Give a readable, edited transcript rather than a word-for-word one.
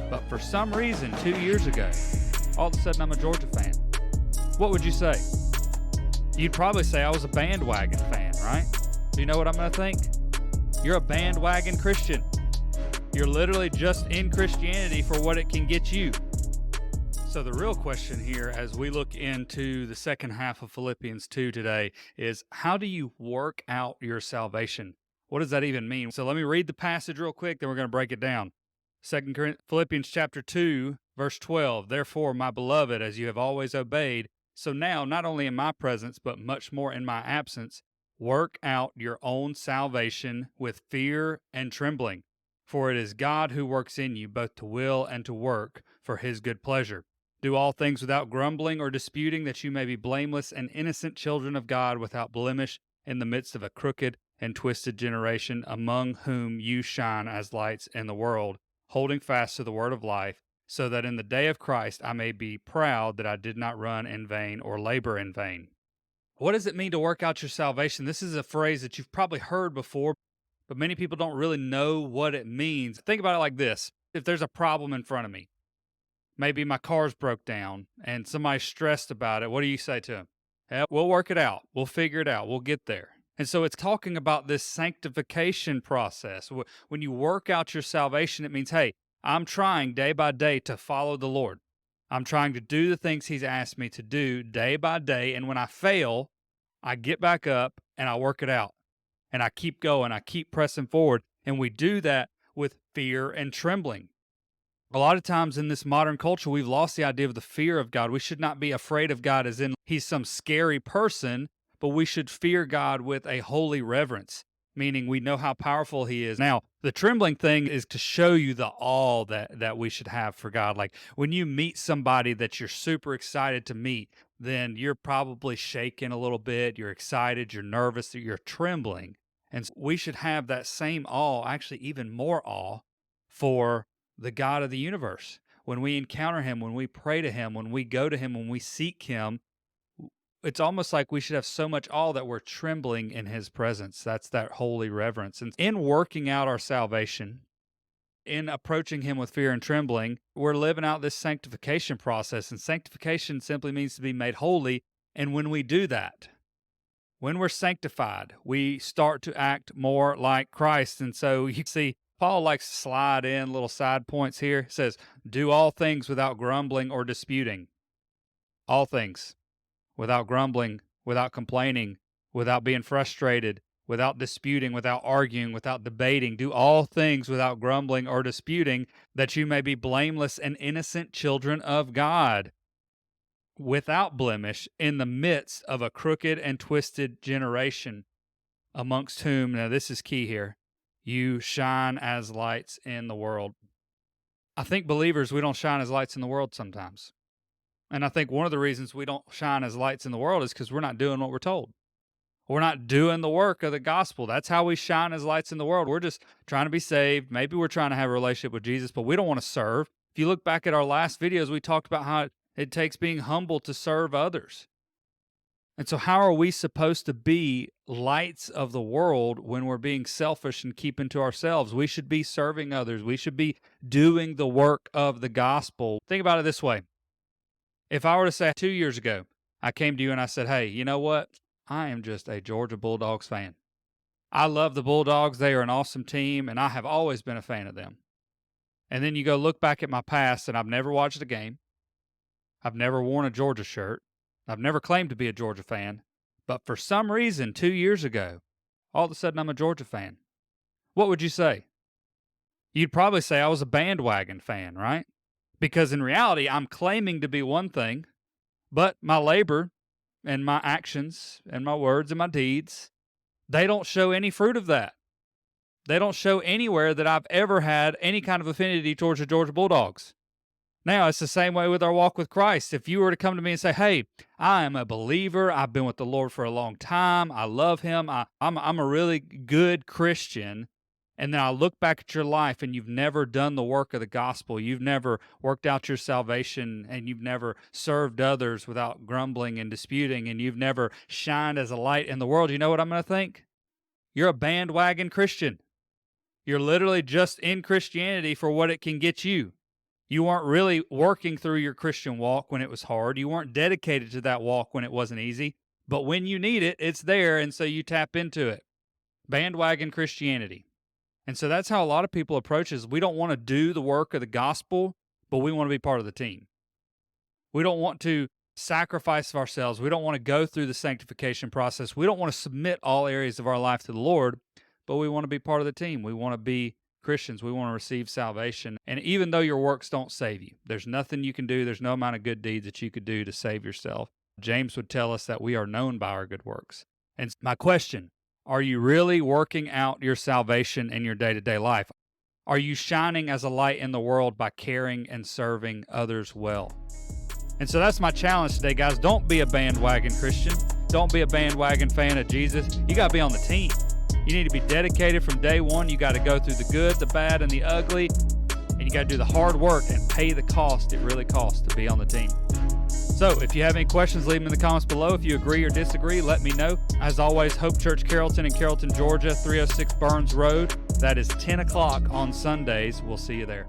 But for some reason, 2 years ago, all of a sudden I'm a Georgia fan. What would you say? You'd probably say I was a bandwagon fan, right? Do you know what I'm going to think? You're a bandwagon Christian. You're literally just in Christianity for what it can get you. So the real question here as we look into the second half of Philippians 2 today is, how do you work out your salvation? What does that even mean? So let me read the passage real quick, then we're going to break it down. Philippians chapter 2, verse 12. Therefore, my beloved, as you have always obeyed, so now, not only in my presence, but much more in my absence, work out your own salvation with fear and trembling. For it is God who works in you both to will and to work for his good pleasure. Do all things without grumbling or disputing, that you may be blameless and innocent children of God, without blemish, in the midst of a crooked and twisted generation, among whom you shine as lights in the world, holding fast to the word of life, so that in the day of Christ I may be proud that I did not run in vain or labor in vain. What does it mean to work out your salvation? This is a phrase that you've probably heard before, but many people don't really know what it means. Think about it like this. If there's a problem in front of me, maybe my car's broke down and somebody's stressed about it, what do you say to them? Yeah, we'll work it out. We'll figure it out. We'll get there. And so it's talking about this sanctification process. When you work out your salvation, it means, hey, I'm trying day by day to follow the Lord. I'm trying to do the things he's asked me to do day by day. And when I fail, I get back up and I work it out. And I keep going. I keep pressing forward. And we do that with fear and trembling. A lot of times in this modern culture, we've lost the idea of the fear of God. We should not be afraid of God as in he's some scary person, but we should fear God with a holy reverence, meaning we know how powerful he is. Now, the trembling thing is to show you the awe that we should have for God. Like when you meet somebody that you're super excited to meet, then you're probably shaking a little bit, you're excited, you're nervous, you're trembling. And we should have that same awe, actually even more awe, for the God of the universe. When we encounter him, when we pray to him, when we go to him, when we seek him, it's almost like we should have so much awe that we're trembling in his presence. That's that holy reverence. And in working out our salvation, in approaching him with fear and trembling, we're living out this sanctification process. And sanctification simply means to be made holy. And when we do that, when we're sanctified, we start to act more like Christ. And so you see, Paul likes to slide in little side points here. He says, do all things without grumbling or disputing. All things. Without grumbling, without complaining, without being frustrated, without disputing, without arguing, without debating. Do all things without grumbling or disputing, that you may be blameless and innocent children of God, without blemish, in the midst of a crooked and twisted generation, amongst whom, now this is key here, you shine as lights in the world. I think believers, we don't shine as lights in the world sometimes. And I think one of the reasons we don't shine as lights in the world is because we're not doing what we're told. We're not doing the work of the gospel. That's how we shine as lights in the world. We're just trying to be saved. Maybe we're trying to have a relationship with Jesus, but we don't want to serve. If you look back at our last videos, we talked about how it takes being humble to serve others. And so how are we supposed to be lights of the world when we're being selfish and keeping to ourselves? We should be serving others. We should be doing the work of the gospel. Think about it this way. If I were to say 2 years ago, I came to you and I said, hey, you know what? I am just a Georgia Bulldogs fan. I love the Bulldogs. They are an awesome team, and I have always been a fan of them. And then you go look back at my past, and I've never watched a game. I've never worn a Georgia shirt. I've never claimed to be a Georgia fan. But for some reason, 2 years ago, all of a sudden I'm a Georgia fan. What would you say? You'd probably say I was a bandwagon fan, right? Because in reality, I'm claiming to be one thing, but my labor and my actions and my words and my deeds, they don't show any fruit of that. They don't show anywhere that I've ever had any kind of affinity towards the Georgia Bulldogs. Now, it's the same way with our walk with Christ. If you were to come to me and say, hey, I am a believer, I've been with the Lord for a long time, I love him, I'm a really good Christian, and then I look back at your life and you've never done the work of the gospel, you've never worked out your salvation, and you've never served others without grumbling and disputing, and you've never shined as a light in the world, you know what I'm going to think? You're a bandwagon Christian. You're literally just in Christianity for what it can get you. You weren't really working through your Christian walk when it was hard. You weren't dedicated to that walk when it wasn't easy. But when you need it, it's there, and so you tap into it. Bandwagon Christianity. And so that's how a lot of people approach it. We don't want to do the work of the gospel, but we want to be part of the team. We don't want to sacrifice of ourselves. We don't want to go through the sanctification process. We don't want to submit all areas of our life to the Lord, but we want to be part of the team. We want to be Christians. We want to receive salvation. And even though your works don't save you, there's nothing you can do. There's no amount of good deeds that you could do to save yourself. James would tell us that we are known by our good works. And my question, are you really working out your salvation in your day-to-day life? Are you shining as a light in the world by caring and serving others well? And so that's my challenge today, guys. Don't be a bandwagon Christian. Don't be a bandwagon fan of Jesus. You got to be on the team. You need to be dedicated from day one. You got to go through the good, the bad, and the ugly. And you got to do the hard work and pay the cost it really costs to be on the team. So if you have any questions, leave them in the comments below. If you agree or disagree, let me know. As always, Hope Church Carrollton in Carrollton, Georgia, 306 Burns Road. That is 10 o'clock on Sundays. We'll see you there.